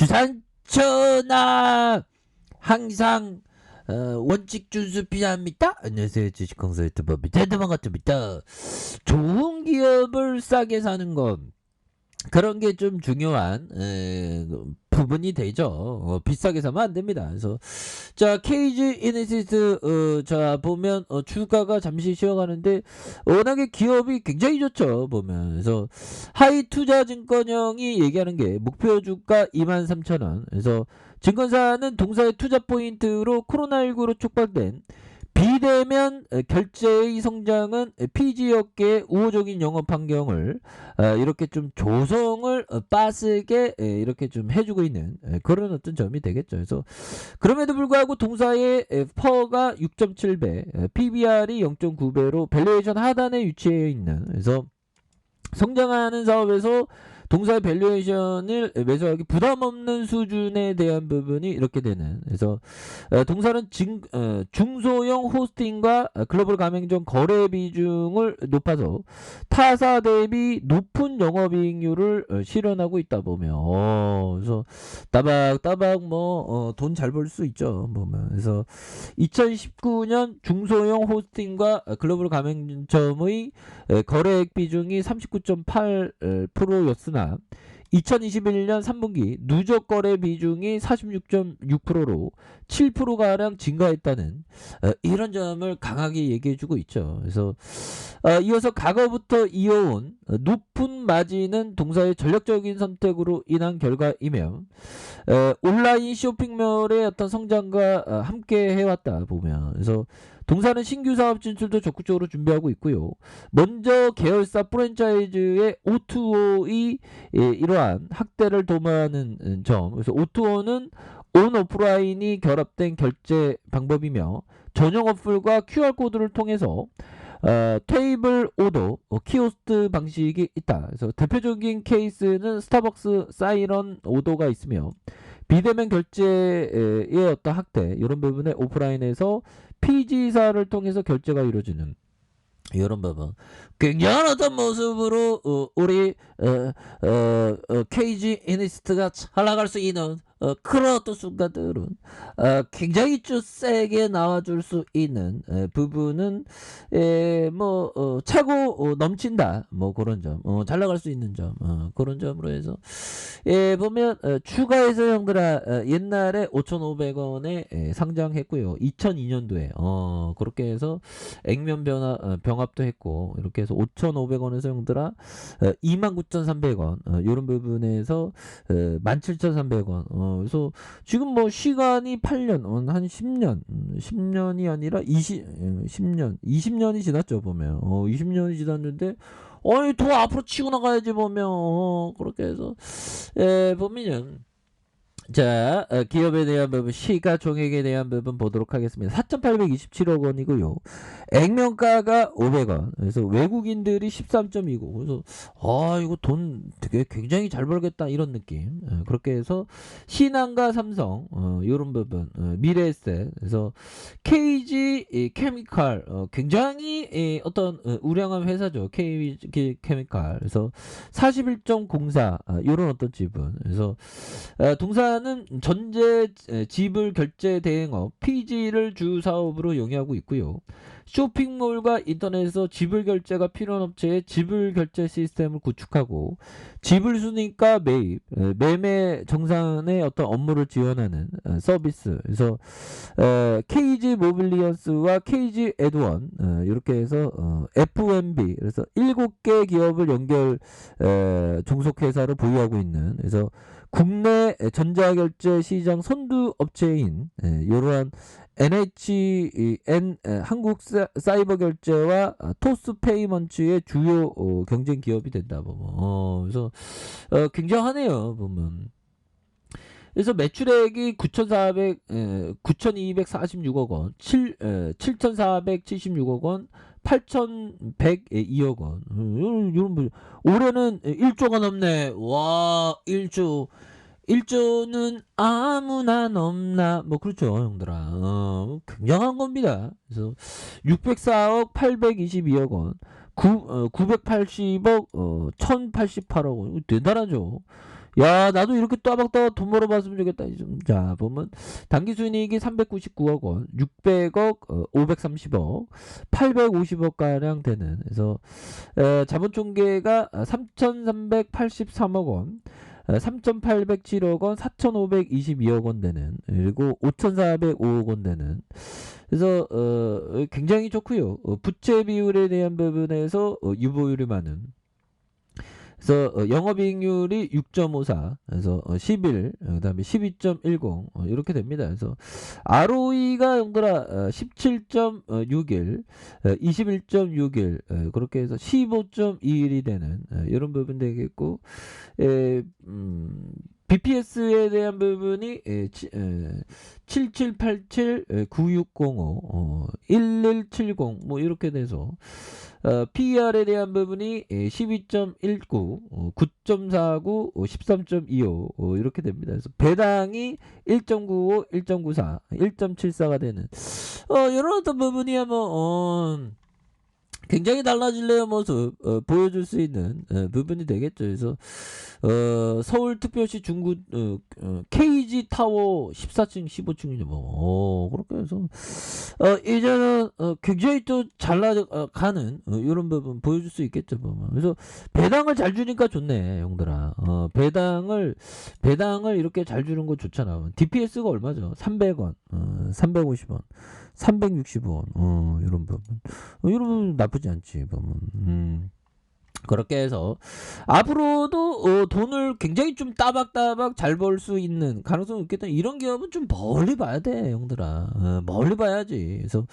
주산전화 항상 원칙 준수 필요합니다. 안녕하세요, 주식공사 유튜버 미테드만 같습니다. 좋은 기업을 싸게 사는 건 그런 게 좀 중요한 부분이 되죠. 비싸게 사면 안 됩니다. 그래서 자, KG 이니시스 자 보면 주가가 잠시 쉬어가는데 워낙에 기업이 굉장히 좋죠. 보면 그래서 하이투자증권형이 얘기하는 게 목표 주가 23,000원. 그래서 증권사는 동사의 투자 포인트로 코로나19로 촉발된 비대면 결제의 성장은 PG업계의 우호적인 영업 환경을 이렇게 좀 조성을 빠르게 이렇게 좀 해주고 있는 그런 어떤 점이 되겠죠. 그래서 그럼에도 불구하고 동사의 퍼가 6.7배, PBR이 0.9배로 밸류에이션 하단에 위치해 있는, 그래서 성장하는 사업에서 동사의 밸류에이션을 매수하기 부담 없는 수준에 대한 부분이 이렇게 되는, 그래서 동사는 중소형 호스팅과 글로벌 가맹점 거래 비중을 높아서 타사 대비 높은 영업이익률을 실현하고 있다 보면 그래서 따박따박 뭐 돈 잘 벌 수 있죠 보면. 그래서 2019년 중소형 호스팅과 글로벌 가맹점의 거래액 비중이 39.8%였으나 2021년 3분기 누적 거래 비중이 46.6%로 7%가량 증가했다는 이런 점을 강하게 얘기해주고 있죠. 그래서 이어서 과거부터 이어온 높은 마진은 동사의 전략적인 선택으로 인한 결과이며 온라인 쇼핑몰의 어떤 성장과 함께 해왔다 보면, 그래서 동사는 신규 사업 진출도 적극적으로 준비하고 있고요. 먼저 계열사 프랜차이즈의 O2O의 이러한 확대를 도모하는 점. 그래서 O2O는 온 오프라인이 결합된 결제 방법이며 전용 어플과 QR코드를 통해서 테이블 오더, 키오스트 방식이 있다. 그래서 대표적인 케이스는 스타벅스 사이런 오더가 있으며 비대면 결제의 어떤 확대, 이런 부분에 오프라인에서 PG사를 통해서 결제가 이루어지는 이런 부분, 굉장한 어떤 모습으로 우리 KG 이니스트가 잘 나갈 수 있는 그런 어떤 순간들은 굉장히 좀 세게 나와줄 수 있는 부분은 뭐 차고 넘친다, 뭐 그런 점, 잘 나갈 수 있는 점, 그런 점으로 해서 보면 추가해서 형들아 옛날에 5,500원에 상장했고요. 2002년도에 그렇게 해서 액면 병합도 했고, 이렇게 해서 5,500원에서 형들아 29,300원 이런 부분에서 17,300원. 그래서 지금 뭐 시간이 8년, 한 10년이 아니라 20년이 지났죠 보면. 20년이 지났는데 더 앞으로 치고 나가야지 보면. 그렇게 해서 보면은 자, 기업에 대한 부분, 시가총액에 대한 부분 보도록 하겠습니다. 4,827억 원이고요. 액면가가 500원. 그래서 외국인들이 13.29. 그래서 이거 돈 되게 굉장히 잘 벌겠다 이런 느낌. 그렇게 해서 신한과 삼성 이런 부분, 미래에셋, 그래서 KG 케미칼, 굉장히 어떤 우량한 회사죠. KG 케미칼. 그래서 41.04 이런 어떤 지분. 그래서 동사는 전제 지불 결제 대행업 PG를 주 사업으로 영위하고 있고요. 쇼핑몰과 인터넷에서 지불 결제가 필요한 업체의 지불 결제 시스템을 구축하고 지불 순위가 매입, 매매 정산의 어떤 업무를 지원하는 서비스. 그래서 KG 모빌리언스와 KG 에드원 이렇게 해서 FMB, 그래서 7개 기업을 연결 종속회사를 보유하고 있는, 그래서 국내 전자결제 시장 선두 업체인 이러한 NHN 한국사이버결제와 토스페이먼츠의 주요 경쟁 기업이 된다 보면. 그래서 굉장하네요 보면. 그래서 매출액이 9,246억 원, 7,476억 원, 8,102억 원. 올해는 1조가 넘네. 와, 1조는 아무나 넘나. 뭐 그렇죠 형들아. 굉장한 겁니다. 그래서 604억 822억 원, 980억 1088억 원. 대단하죠. 야, 나도 이렇게 따박따박 돈 벌어봤으면 좋겠다. 자, 보면 당기 순이익이 399억 원, 600억, 530억, 850억 가량 되는. 그래서 자본 총계가 3,383억 원, 3,807억 원, 4,522억 원 되는. 그리고 5,405억 원 되는. 그래서 굉장히 좋고요. 부채 비율에 대한 부분에서 유보율이 많은. 그래서 영업이익률이 6.54, 그래서 11, 그다음에 12.10 이렇게 됩니다. 그래서 ROE가 영들아 17.61, 21.61 그렇게 해서 15.21이 되는 이런 부분 되겠고, BPS에 대한 부분이 7787, 9605, 1170 뭐 이렇게 돼서 PER에 대한 부분이 12.19, 9.49, 13.25 이렇게 됩니다. 그래서 배당이 1.95, 1.94, 1.74가 되는 이런 어떤 부분이야 뭐 굉장히 달라질래요 모습 보여줄 수 있는 부분이 되겠죠. 그래서 서울특별시 중구 KG 타워 14층 15층이죠 뭐 그렇게 해서 이제는 굉장히 또 잘 나가는 이런 부분 보여줄 수 있겠죠 뭐. 그래서 배당을 잘 주니까 좋네 형들아. 배당을 이렇게 잘 주는 거 좋잖아. DPS가 얼마죠? 300원, 350원, 360원 이런 부분 이런 부분 나쁘지 않지 보면. 그렇게 해서 앞으로도 돈을 굉장히 좀 따박따박 잘 벌 수 있는 가능성이 있겠다. 이런 기업은 좀 멀리 봐야 돼 형들아. 멀리 봐야지. 그래서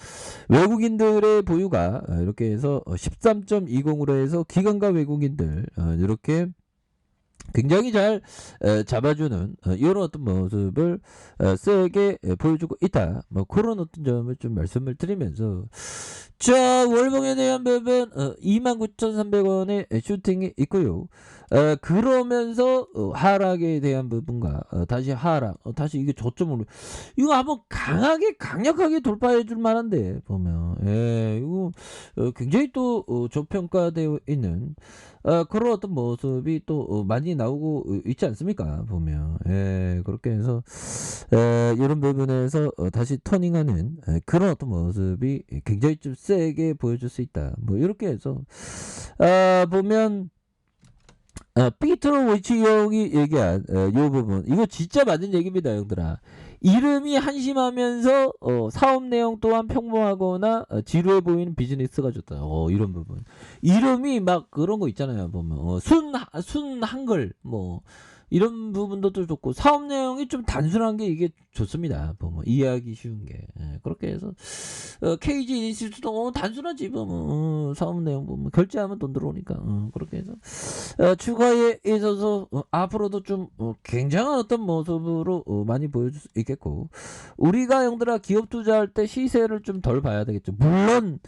외국인들의 보유가 이렇게 해서 13.20으로 해서 기관과 외국인들 이렇게 굉장히 잘 잡아주는 이런 어떤 모습을 세게 보여주고 있다. 뭐 그런 어떤 점을 좀 말씀을 드리면서, 자, 월봉에 대한 부분 29,300원의 슈팅이 있고요. 그러면서 하락에 대한 부분과 다시 하락, 다시 이게 저점으로 이거 한번 강력하게 돌파해 줄 만한데 보면 이거 굉장히 또 저평가되어 있는 그런 어떤 모습이 또 많이 나오고 있지 않습니까 보면. 그렇게 해서 이런 부분에서 다시 터닝하는 그런 어떤 모습이 굉장히 좀 세게 보여줄 수 있다. 뭐 이렇게 해서 보면 피터 위치 형이 얘기한 요 부분 이거 진짜 맞는 얘기입니다 형들아. 이름이 한심하면서 사업 내용 또한 평범하거나 지루해 보이는 비즈니스가 좋다. 이런 부분 이름이 막 그런 거 있잖아요 보면 순 한글 뭐 이런 부분도 또 좋고 사업 내용이 좀 단순한 게 이게 좋습니다. 보면 이해하기 쉬운 게 그렇게 해서 KG 이니시티도 단순하지 보면 사업 내용 보면 결제하면 돈 들어오니까 그렇게 해서 추가에 있어서 앞으로도 좀 굉장한 어떤 모습으로 많이 보여줄 수 있겠고, 우리가 형들아 기업 투자할 때 시세를 좀 덜 봐야 되겠죠. 물론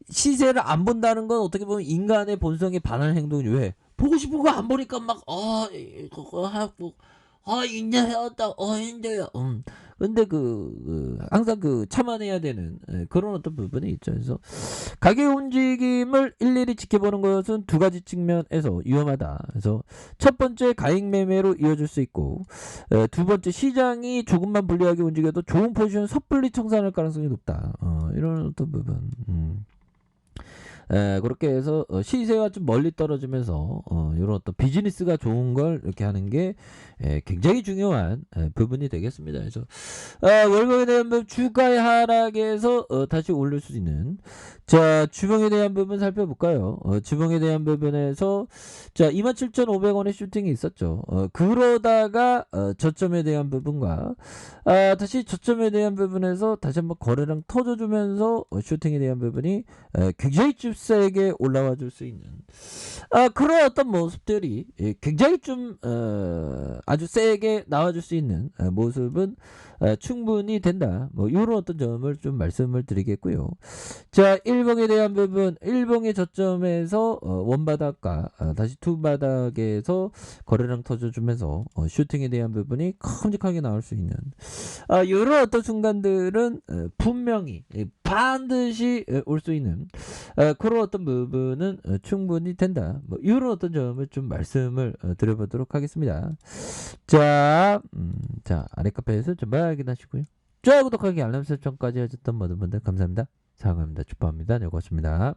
시세를 안 본다는 건 어떻게 보면 인간의 본성에 반하는 행동이 왜 보고 싶은 거 안 보니까 막 그거 하고 이제 해왔다 힘들어. 근데 항상 참아내야 되는 그런 어떤 부분이 있죠. 그래서 가격 움직임을 일일이 지켜보는 것은 두 가지 측면에서 위험하다. 그래서 첫 번째 가액 매매로 이어질 수 있고, 두 번째 시장이 조금만 불리하게 움직여도 좋은 포지션 섣불리 청산할 가능성이 높다. 이런 어떤 부분. 그렇게 해서 시세가 좀 멀리 떨어지면서 이런 어떤 비즈니스가 좋은 걸 이렇게 하는 게 굉장히 중요한 부분이 되겠습니다. 그래서 월봉에 대한 부분 주가의 하락에서 다시 올릴 수 있는, 자, 주봉에 대한 부분 살펴볼까요? 주봉에 대한 부분에서 자 27,500원의 슈팅이 있었죠. 그러다가 저점에 대한 부분과 다시 저점에 대한 부분에서 다시 한번 거래량 터져주면서 슈팅에 대한 부분이 굉장히 좀 세게 올라와 줄 수 있는 그런 어떤 모습들이 굉장히 좀 아주 세게 나와줄 수 있는 모습은 충분히 된다. 뭐 이런 어떤 점을 좀 말씀을 드리겠고요. 자, 일봉에 대한 부분, 일봉의 저점에서 원바닥과 다시 투바닥에서 거래량 터져주면서 슈팅에 대한 부분이 큼직하게 나올 수 있는 이런 어떤 순간들은 분명히 반드시 올 수 있는 그런 어떤 부분은 충분히 된다. 뭐 이런 어떤 점을 좀 말씀을 드려보도록 하겠습니다. 자, 자 아래 카페에서 좀 확인하시고요. 좋아요, 구독하기, 알람 설정까지 해줬던 모든 분들 감사합니다. 사랑합니다. 축복합니다. 네, 고맙습니다.